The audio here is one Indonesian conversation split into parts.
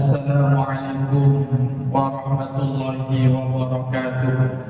Assalamualaikum warahmatullahi wabarakatuh.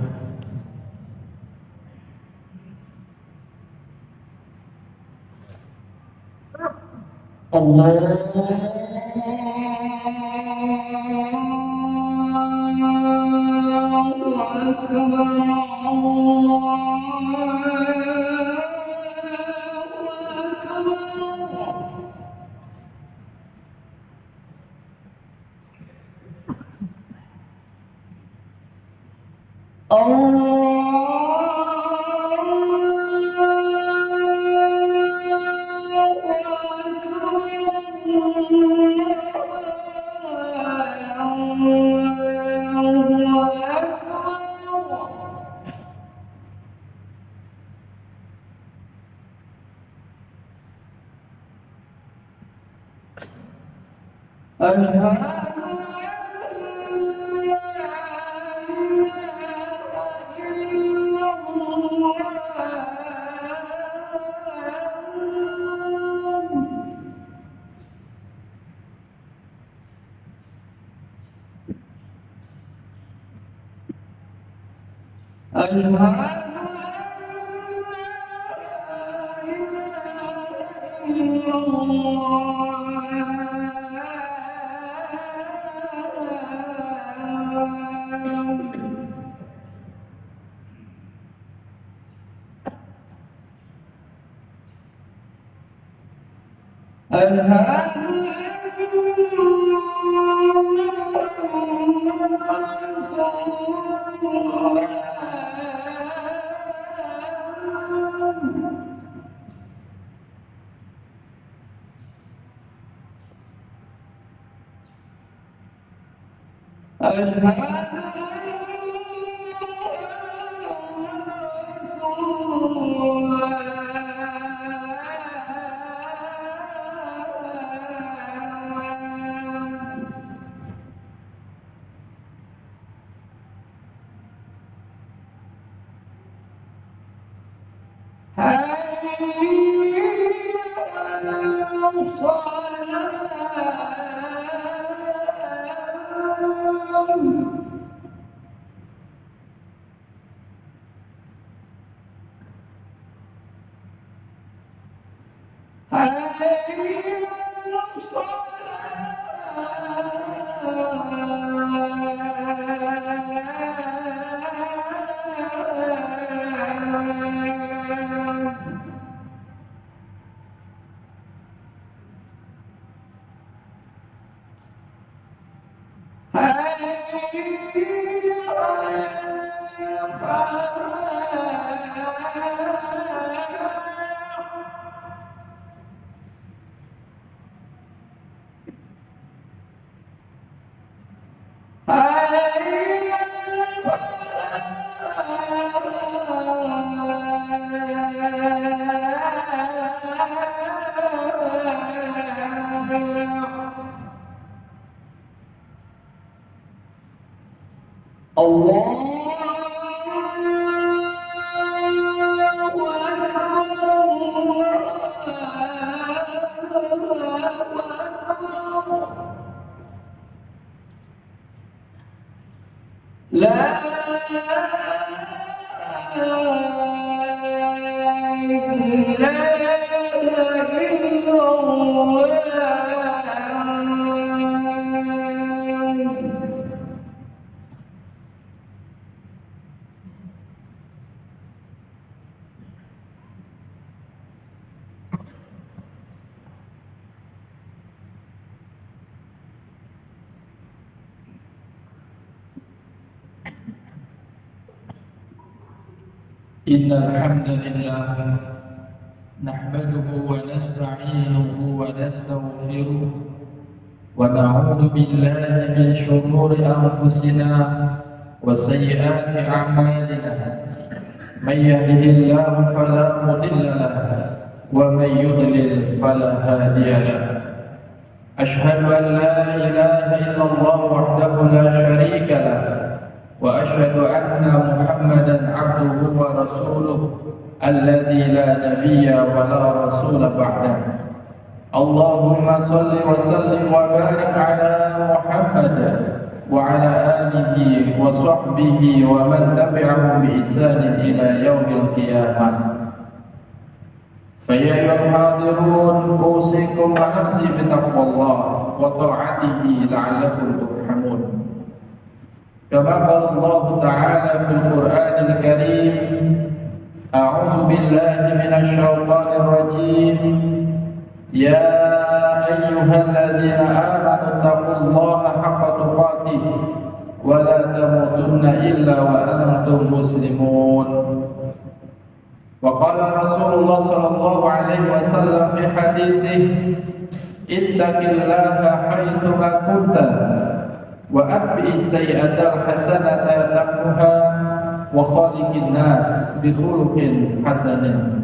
Innal hamdalillah nahmaduhu wa nasta'inuhu wa nastaghfiruh wa na'udzu billahi min shururi anfusina wa sayyiati a'malina may yahdihillahu fala mudilla lahu wa may yudlil fala hadiya lahu ashhadu an la ilaha illallah wahdahu la syarika lahu وأشهد أن محمدا عبده ورسوله الذي لا نبي ولا رسول بعده Allahumma salli wa sallim wa barik ala Muhammad wa ala alihi wa sahbihi wa man tabi'ahum bi ihsanin ila yaumil qiyamah. Fa ya ayyuhal hadirun, usikum wa nafsi bi taqwallah wa ta'atihi la'allakum turhamun. Kama qala Allah ta'ala fil Qur'anil Karim, a'udzu billahi minasy syaithanir rajim. Ya ayyuhalladzina amanu taqullaha haqqa tuqatih wa la tamutunna illa wa antum muslimun. Wa qala Rasulullah sallallahu alaihi wasallam fi haditsih, ittaqillaha haitsu ma kunta wa atbi'is sayyi'atal hasanata tamhuha wa khaliqin nas bi khuluqin hasanin.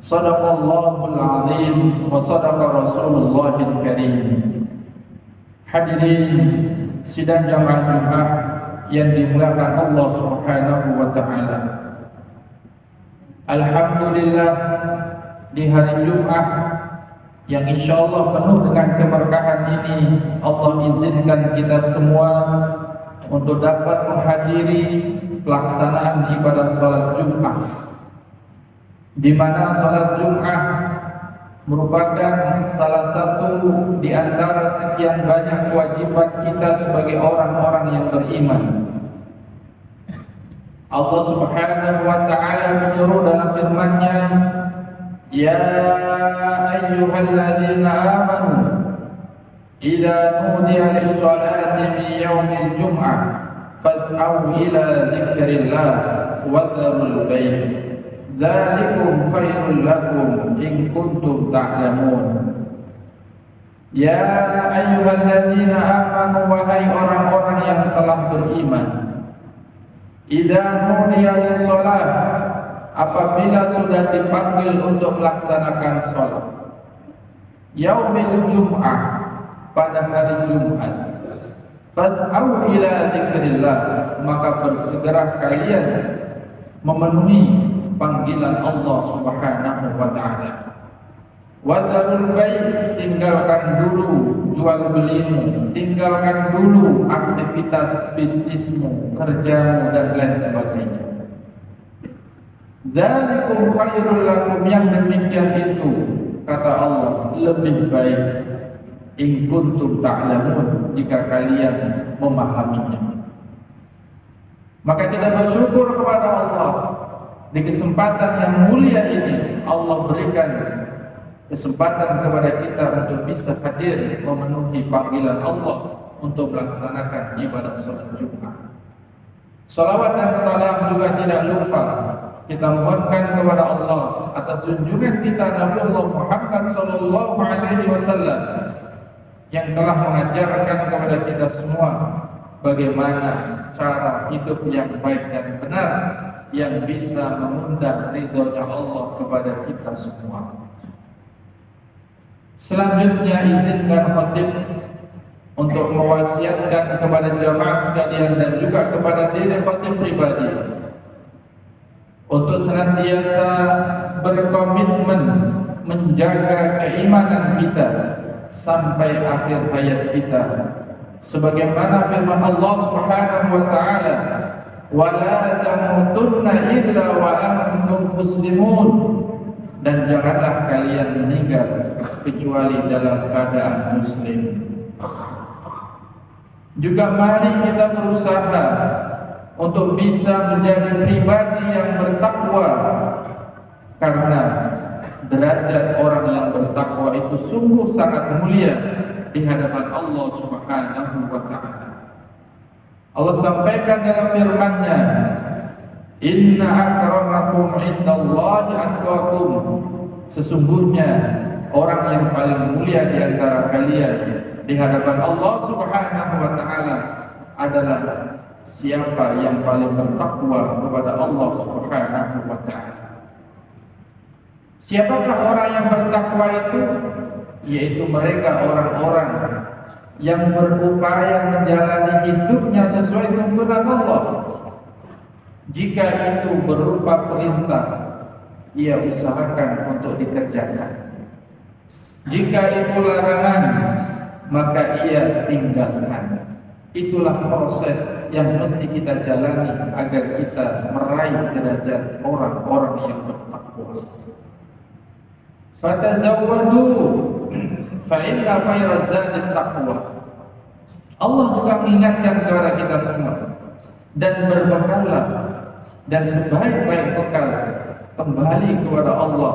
Shadaqallahul azim wa sadaqa Rasulullahil karim. Hadirin sidang jamaah Jumat yang dimuliakan Allah Subhanahu wa taala. Alhamdulillah, di hari Jumat yang insyaallah penuh dengan keberkahan ini, Allah izinkan kita semua untuk dapat menghadiri pelaksanaan ibadah salat Jumat, di mana salat Jumat merupakan salah satu di antara sekian banyak kewajiban kita sebagai orang-orang yang beriman. Allah Subhanahu wa taala menyuruh dalam firman-Nya, ya ayyuhalladzina amanu idza nudiya lis-salati min yaumil jum'ah fas'au ila dzikrillah wa dzarul bay'. Dzalikum khairul lakum in kuntum ta'lamun. Ya ayyuhalladzina amanu, wahai orang-orang yang telah beriman, idza nudiya lis-shalah, apabila sudah dipanggil untuk melaksanakan salat, yaumil jum'ah, pada hari Jumat, fas'au ila dzikrillah, maka bersegera kalian memenuhi panggilan Allah Subhanahu wa taala. Wa dzarul bay', tinggalkan dulu jual belimu, tinggalkan dulu aktivitas bisnismu, kerjamu dan lain sebagainya. Dzalikum khairul lakum, yang demikian itu kata Allah lebih baik, in kuntum ta'lamun, jika kalian memahaminya. Maka kita bersyukur kepada Allah, di kesempatan yang mulia ini Allah berikan kesempatan kepada kita untuk bisa hadir memenuhi panggilan Allah untuk melaksanakan ibadah salat Jumat. Salawat dan salam juga tidak lupa kita mohonkan kepada Allah atas junjungan kita Nabi Allah Muhammad sallallahu alaihi wasallam yang telah mengajarkan kepada kita semua bagaimana cara hidup yang baik dan benar yang bisa mengundang ridhonya Allah kepada kita semua. Selanjutnya izinkan khatib untuk mewasiatkan kepada jamaah sekalian dan juga kepada diri khatib pribadi untuk senantiasa berkomitmen menjaga keimanan kita sampai akhir hayat kita, sebagaimana firman Allah Subhanahu wa taala, wa la tamutunna illa wa antum muslimun, dan janganlah kalian meninggal kecuali dalam keadaan muslim. Juga mari kita berusaha untuk bisa menjadi pribadi yang bertakwa, karena derajat orang yang bertakwa itu sungguh sangat mulia di hadapan Allah Subhanahu wa taala. Allah sampaikan dalam firman-Nya, inna akramakum indallahi atqakum, sesungguhnya orang yang paling mulia di antara kalian di hadapan Allah Subhanahu wa taala adalah siapa yang paling bertakwa kepada Allah Subhanahu wa taala. Siapakah orang yang bertakwa itu? Yaitu mereka orang-orang yang berupaya menjalani hidupnya sesuai tuntunan Allah. Jika itu berupa perintah, ia usahakan untuk dikerjakan. Jika itu larangan, maka ia tinggalkan. Itulah proses yang mesti kita jalani agar kita meraih derajat orang-orang yang bertakwa. Fatazawwadu fa inna khairaz zadi taqwa. Allah juga mengingatkan kepada kita semua, dan berbekallah, dan sebaik-baik bekal kembali kepada Allah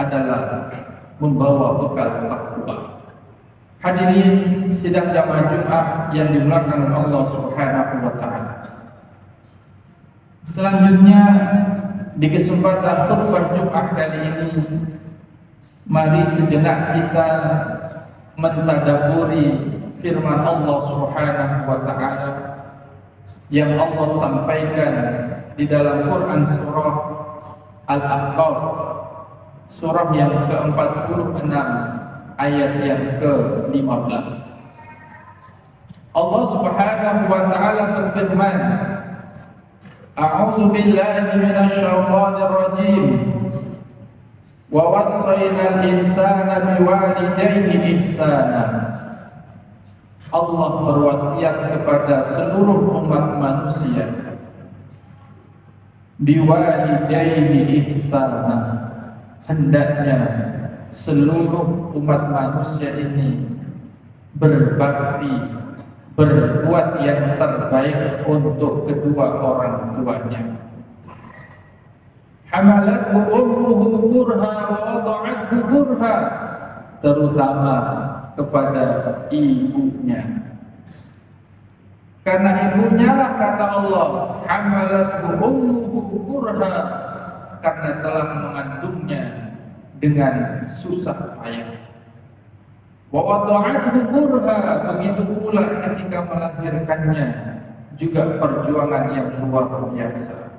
adalah membawa bekal takwa. Hadirin sidang jamaah Jumat yang dimuliakan Allah Subhanahu wa taala. Selanjutnya di kesempatan khutbah Jumat kali ini, mari sejenak kita mentadabburi firman Allah Subhanahu wa taala yang Allah sampaikan di dalam Quran surah Al-Ahqaf, surah yang ke-46 ayat yang ke-15. Allah Subhanahu wa taala berfirman, A'udzu billahi minasy syaithanir rajim. Wa wassayna al-insana biwalidayhi ihsana. Allah berwasiat kepada seluruh umat manusia biwalidayhi ihsana, hendaknya seluruh umat manusia ini berbakti, berbuat yang terbaik untuk kedua orang tuanya. Hamalathu ummuhu kurha wa wada'athu kurha, terutama kepada ibunya. Karena ibunya lah, kata Allah, hamalathu ummuhu kurha, karena telah mengandungnya dengan susah payah. Wa wada'athu kurha, begitu pula ketika melahirkannya juga perjuangan yang luar biasa.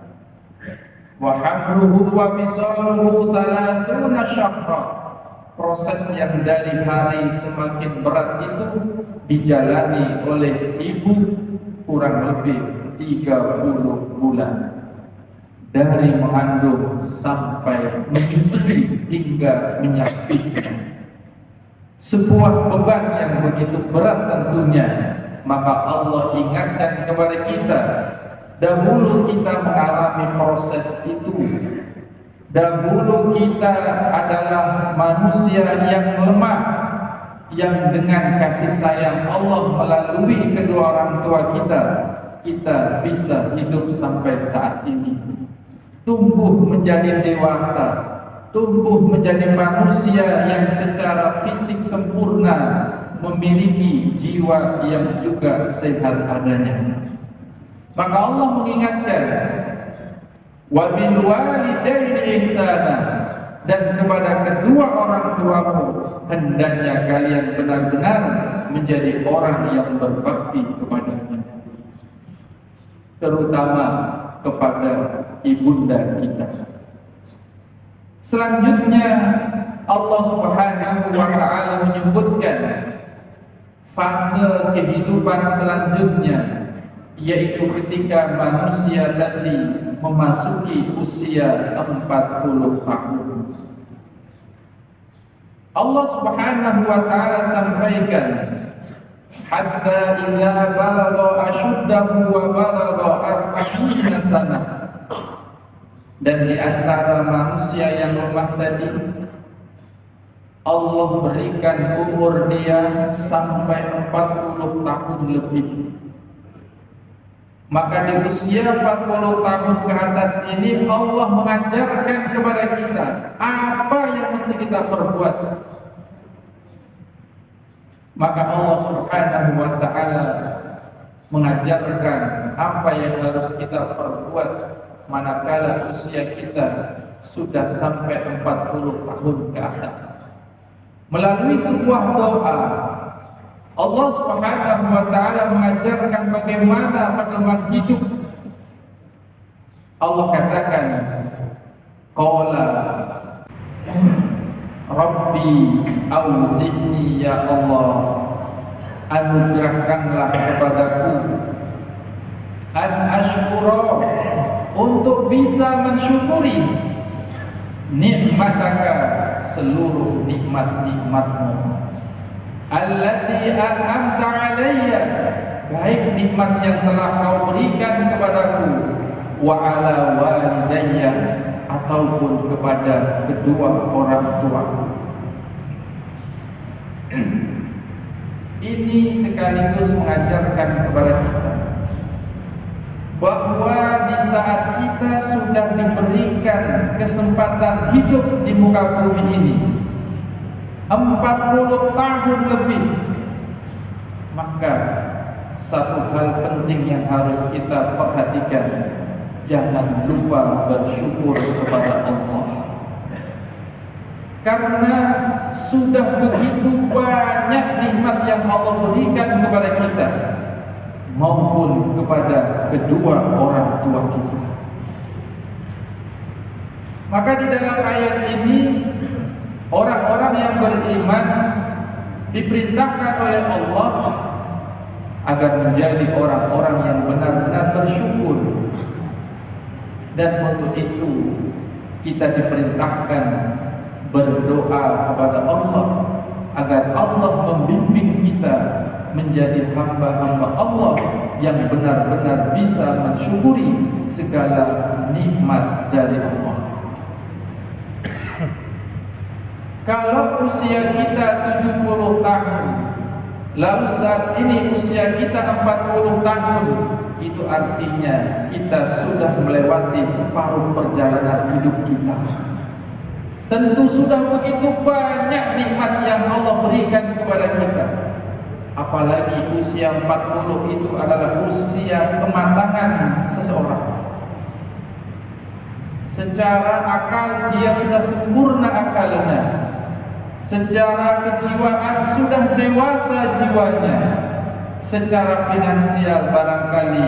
Wa hamluhu wa fisaluhu 30 syahra, proses yang dari hari semakin berat itu dijalani oleh ibu kurang lebih 30 bulan, dari mengandung sampai menyusui hingga menyapihkan. Sebuah beban yang begitu berat tentunya. Maka Allah ingatkan kepada kita, dahulu kita mengalami proses itu. Dahulu kita adalah manusia yang lemah, yang dengan kasih sayang Allah melalui kedua orang tua kita bisa hidup sampai saat ini, tumbuh menjadi dewasa, tumbuh menjadi manusia yang secara fisik sempurna, memiliki jiwa yang juga sehat adanya. Maka Allah mengingatkan, wa bil walidaini ihsana, dan kepada kedua orang tuamu hendaknya kalian benar-benar menjadi orang yang berbakti kepadanya, terutama kepada ibunda kita. Selanjutnya Allah Subhanahu wa taala menyebutkan fase kehidupan selanjutnya, yaitu ketika manusia tadi memasuki usia 40 tahun. Allah Subhanahu wa taala sampaikan, hatta idza balagha ashuddahu wa balagha 40 sanah. Dan di antara manusia yang lemah tadi, Allah berikan umur dia sampai 40 tahun lebih. Maka di usia 40 tahun ke atas ini Allah mengajarkan kepada kita apa yang mesti kita perbuat. Maka Allah Subhanahu wa taala mengajarkan apa yang harus kita perbuat manakala usia kita sudah sampai 40 tahun ke atas. Melalui sebuah doa, Allah Subhanahu wa taala mengajarkan bagaimana pedoman hidup. Allah katakan, qala Rabbi auzi'ni, ya Allah, anugerahkanlah kepadaku an ashkura, untuk bisa mensyukuri nikmataka, seluruh nikmat-nikmat-Mu allati an'amta 'alayya, baik nikmat yang telah Kau berikan kepadaku, wa 'ala walidayya, ataupun kepada kedua orang tua. Ini sekaligus mengajarkan kepada kita bahwa di saat kita sudah diberikan kesempatan hidup di muka bumi ini 40 tahun lebih, maka satu hal penting yang harus kita perhatikan, jangan lupa bersyukur kepada Allah. Karena sudah begitu banyak nikmat yang Allah berikan kepada kita maupun kepada kedua orang tua kita. Maka di dalam ayat ini orang-orang yang beriman diperintahkan oleh Allah agar menjadi orang-orang yang benar-benar bersyukur. Dan untuk itu kita diperintahkan berdoa kepada Allah agar Allah membimbing kita menjadi hamba-hamba Allah yang benar-benar bisa mensyukuri segala nikmat dari Allah. Kalau usia kita 70 tahun, lalu saat ini usia kita 40 tahun, itu artinya kita sudah melewati separuh perjalanan hidup kita. Tentu sudah begitu banyak nikmat yang Allah berikan kepada kita. Apalagi usia 40 itu adalah usia kematangan seseorang. Secara akal dia sudah sempurna akalnya. Secara kejiwaan sudah dewasa jiwanya. Secara finansial barangkali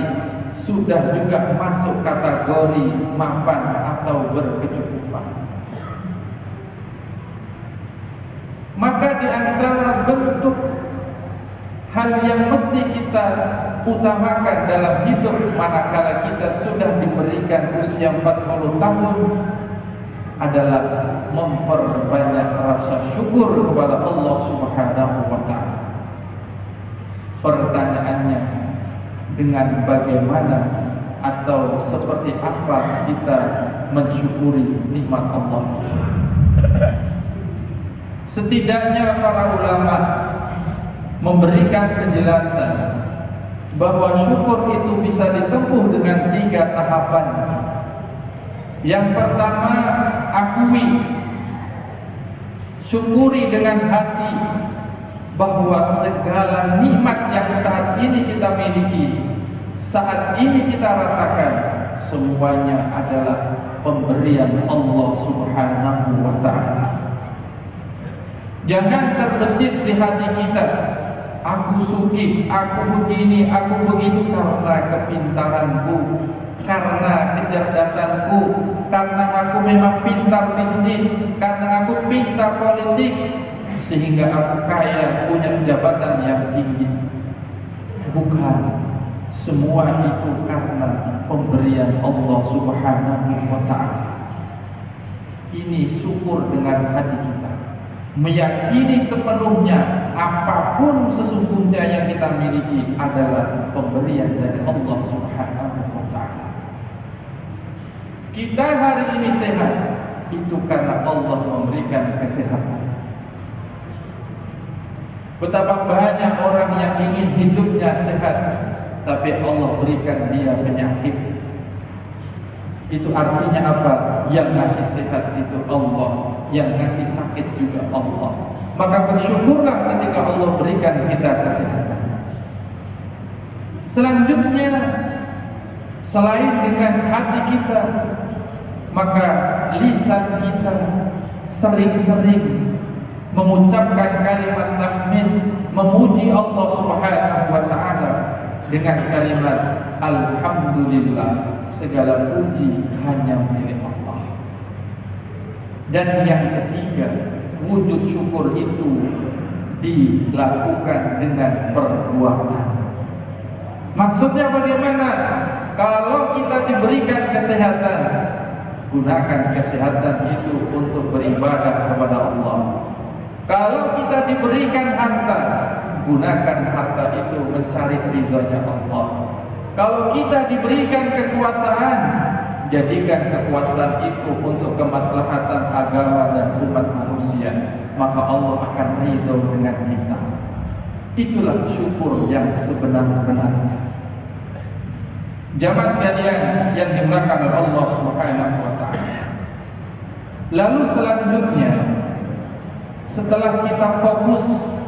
sudah juga masuk kategori mapan atau berkecukupan. Maka di antara bentuk hal yang mesti kita utamakan dalam hidup manakala kita sudah diberikan usia 40 tahun adalah memperbanyak rasa syukur kepada Allah Subhanahu wa ta'ala. Pertanyaannya, dengan bagaimana atau seperti apa kita mensyukuri nikmat Allah? Setidaknya para ulama memberikan penjelasan bahwa syukur itu bisa ditempuh dengan 3 tahapan. Yang pertama, akui, syukuri dengan hati bahwa segala nikmat yang saat ini kita miliki, saat ini kita rasakan, semuanya adalah pemberian Allah Subhanahu wa ta'ala. Jangan terbesit di hati kita, aku sugih, aku begini, aku begitu karena kepintaranku, karena kecerdasanku, karena aku memang pintar bisnis, karena aku pintar politik, sehingga aku kaya, punya jabatan yang tinggi. Bukan, semua itu karena pemberian Allah Subhanahu wa ta'ala. Ini syukur dengan hati kita, meyakini sepenuhnya apapun sesungguhnya yang kita miliki adalah pemberian dari Allah Subhanahu wa ta'ala. Kita hari ini sehat itu karena Allah memberikan kesehatan. Betapa banyak orang yang ingin hidupnya sehat, tapi Allah berikan dia penyakit. Itu artinya apa? Yang ngasih sehat itu Allah, yang ngasih sakit juga Allah. Maka bersyukurlah ketika Allah berikan kita kesehatan. Selanjutnya, selain dengan hati kita, maka lisan kita sering-sering mengucapkan kalimat tahmid, memuji Allah Subhanahu wa ta'ala dengan kalimat alhamdulillah, segala puji hanya milik Allah. Dan yang ketiga, wujud syukur itu dilakukan dengan perbuatan. Maksudnya bagaimana? Kalau kita diberikan kesehatan, gunakan kesehatan itu untuk beribadah kepada Allah. diberikan harta, gunakan harta itu mencari ridhonya Allah. Kalau kita diberikan kekuasaan, jadikan kekuasaan itu untuk kemaslahatan agama dan umat manusia, maka Allah akan ridho dengan kita. Itulah syukur yang sebenar-benarnya. Jamaah sekalian yang dimuliakan oleh Allah Subhanahu wa taala. Lalu selanjutnya, setelah kita fokus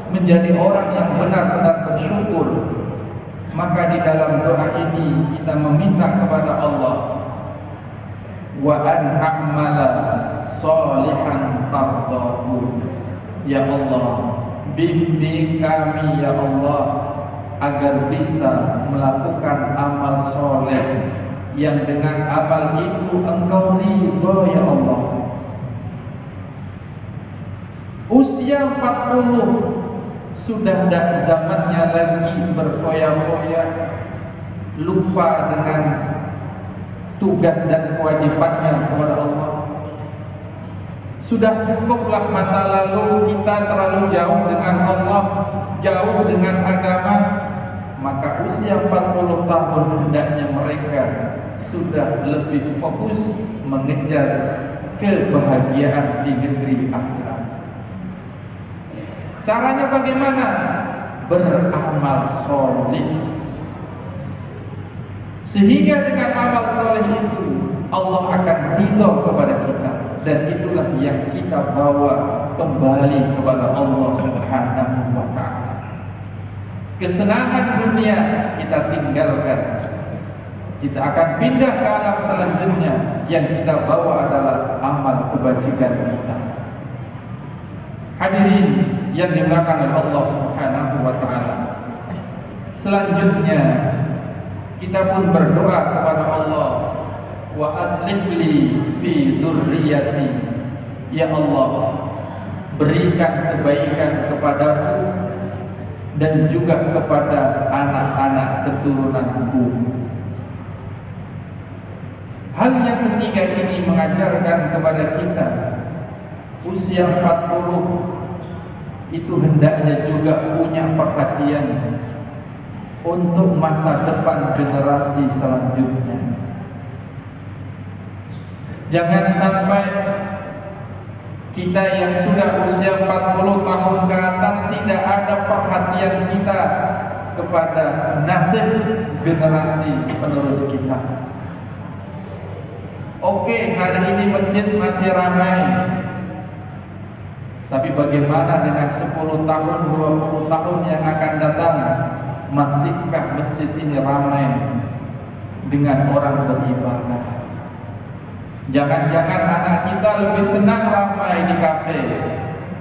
menjadi orang yang benar-benar bersyukur, maka di dalam doa ini kita meminta kepada Allah, wa an a'mala sholihan tardahu. Ya Allah, bimbing kami ya Allah agar bisa melakukan amal soleh yang dengan amal itu Engkau ridho ya Allah. Usia 40 sudah tidak zamannya lagi berfoya-foya, lupa dengan tugas dan kewajibannya kepada Allah. Sudah cukuplah masa lalu kita terlalu jauh dengan Allah, jauh dengan agama. Maka usia 40 tahun hendaknya mereka sudah lebih fokus mengejar kebahagiaan di negeri akhirat. Caranya bagaimana? Beramal soleh. Sehingga dengan amal soleh itu Allah akan ridho kepada kita, dan itulah yang kita bawa kembali kepada Allah Subhanahu wa ta'ala. Kesenangan dunia kita tinggalkan, kita akan pindah ke alam selanjutnya. Yang kita bawa adalah amal kebajikan kita. Hadirin yang dimuliakan oleh Allah Subhanahu wa ta'ala, selanjutnya kita pun berdoa kepada Allah, wa aslih li fi dzurriyyati. Ya Allah, berikan kebaikan kepadaku dan juga kepada anak-anak keturunanku. Hal yang ketiga ini mengajarkan kepada kita, usia 40 itu hendaknya juga punya perhatian untuk masa depan generasi selanjutnya. Jangan sampai kita yang sudah usia 40 tahun ke atas tidak ada perhatian kita kepada nasib generasi penerus kita. Oke, hari ini masjid masih ramai, tapi bagaimana dengan 10 tahun, 20 tahun yang akan datang? Masihkah masjid ini ramai dengan orang beribadah? Jangan-jangan anak kita lebih senang ramai di kafe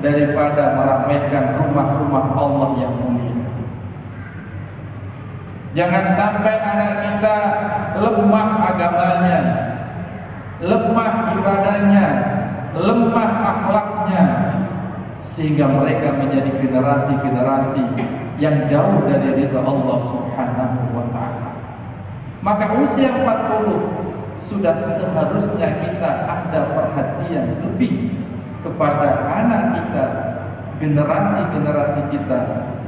daripada meramaikan rumah-rumah Allah yang mulia. Jangan sampai anak kita lemah agamanya, lemah ibadahnya, lemah akhlaknya, sehingga mereka menjadi generasi-generasi yang jauh dari ridha Allah Subhanahu wa ta'ala. Maka usia 40 sudah seharusnya kita ada perhatian lebih kepada anak kita, generasi-generasi kita,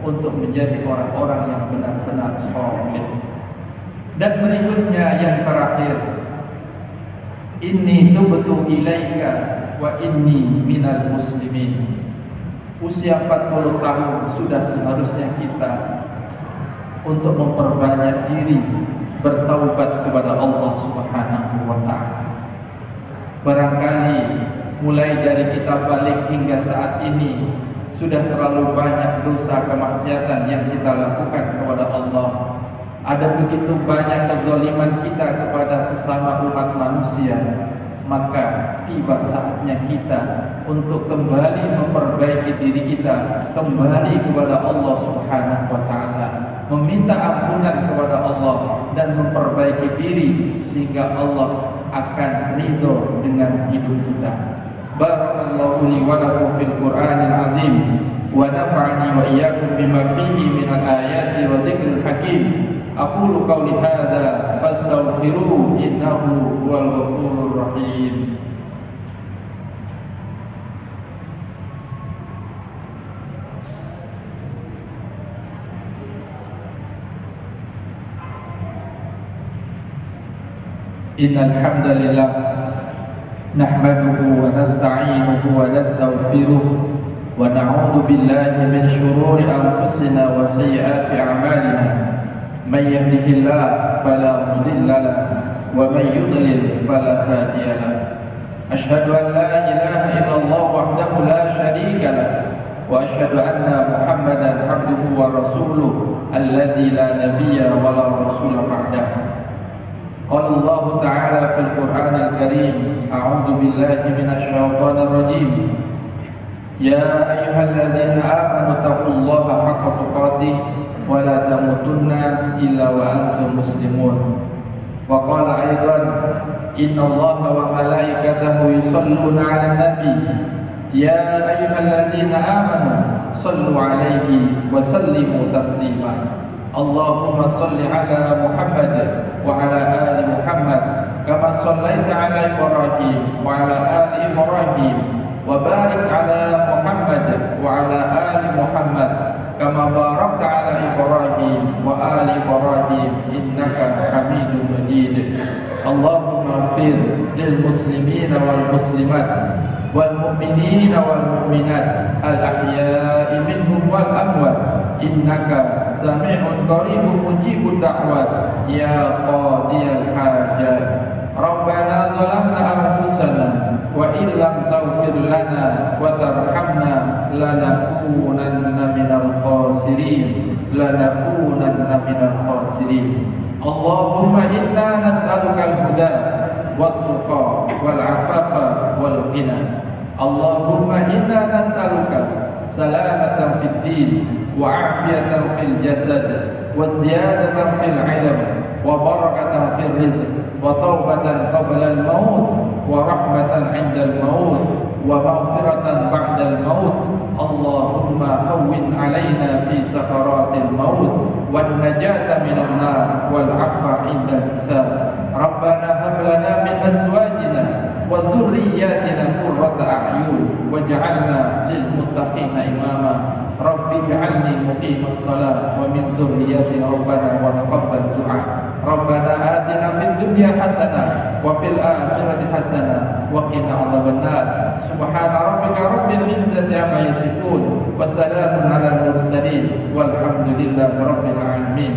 untuk menjadi orang-orang yang benar-benar saleh. Dan berikutnya yang terakhir, inni tubtu ilaika wa inni minal muslimin. Usia 40 tahun sudah seharusnya kita untuk memperbanyak diri bertaubat kepada Allah Subhanahu wa ta'ala. Barangkali mulai dari kita balik hingga saat ini sudah terlalu banyak dosa kemaksiatan yang kita lakukan kepada Allah. Ada begitu banyak kezaliman kita kepada sesama umat manusia. Maka tiba saatnya kita untuk kembali memperbaiki diri kita, kembali kepada Allah Subhanahu wa ta'ala, meminta ampunan kepada Allah dan memperbaiki diri sehingga Allah akan ridho dengan hidup kita. Barakallahu li wa lakum fil Qur'anil azim wa nafa'ani wa iyyakum bima fihi minal ayati wa dzikril hakim. Aqulu qawli hadza fastaghfiruhu innahu huwal ghafurur rahim. Innal hamdalillah nahmaduhu wa nasta'inuhu wa nastaghfiruh wa na'udzu billahi min shururi anfusina wa sayyiati a'malina. May yahdihillahu fala mudilla lahu wa may yudlil fala hadiya lahu. Asyhadu an la ilaha illallah wahdahu la syarika lahu wa asyhadu anna Muhammadan abduhu wa rasuluh alladzi la nabiyya wa la rasula ba'dahu. Qala Allah Ta'ala fil Qur'anil Karim, a'udzu billahi minasy syaithanir rajim. Ya ayyuhalladzina amanu taqullaha haqqa tuqatih wa la tamutunna illa wa antum muslimun. Wa qala aidan, innallaha wa malaikatahu yusholluna 'alan nabi. Ya ayyuhalladzina amanu shallu 'alaihi wa sallimu taslima. Allahumma salli ala Muhammad wa ala ali Muhammad kama sallaita ala Ibrahim wa ala ali Ibrahim wa barik ala Muhammad wa ala ali Muhammad kama barakta ala Ibrahim wa ali Ibrahim innaka Hamidum Majid. Allahumma ighfir lil muslimina wal muslimat wal mu'minina wal mu'minat al ahya'i minhum wal amwat innaka sami'un qaribun mujibud da'wat ya qadiyal hajat. Rabbana zalamna anfusana wa illam taghfir lana wa tarhamna lanakunanna minal khasirin Allahumma inna nas'alukal huda wat tuqa wal afafa wal ghina. Allahumma inna nas'aluka salamatan fid din wa afiyatan fil jasad wa ziyadatan fil ilm wa barakatan fil rizq wa taubatan qabla al maut wa rahmatan 'inda al maut wa maghfiratan ba'da al maut. Allahumma hawwin 'alaina fi sakaratil maut wan najata minan nar wal 'afwa 'inda al hisab. Rabbana hab lana min azwajina wa dhurriyyatina qurrata a'yun waj'alna lil muttaqina imama. Rabbi ij'alni muqimas shalah wa min dhurriyyati rabbana wa taqabbal du'a. Rabbana atina fid dunya hasanah wa fil akhirati hasanah wa qina adzabannar. Subhana rabbika rabbil izzati amma yasifun wa salamun alal mursalin walhamdulillahi rabbil alamin.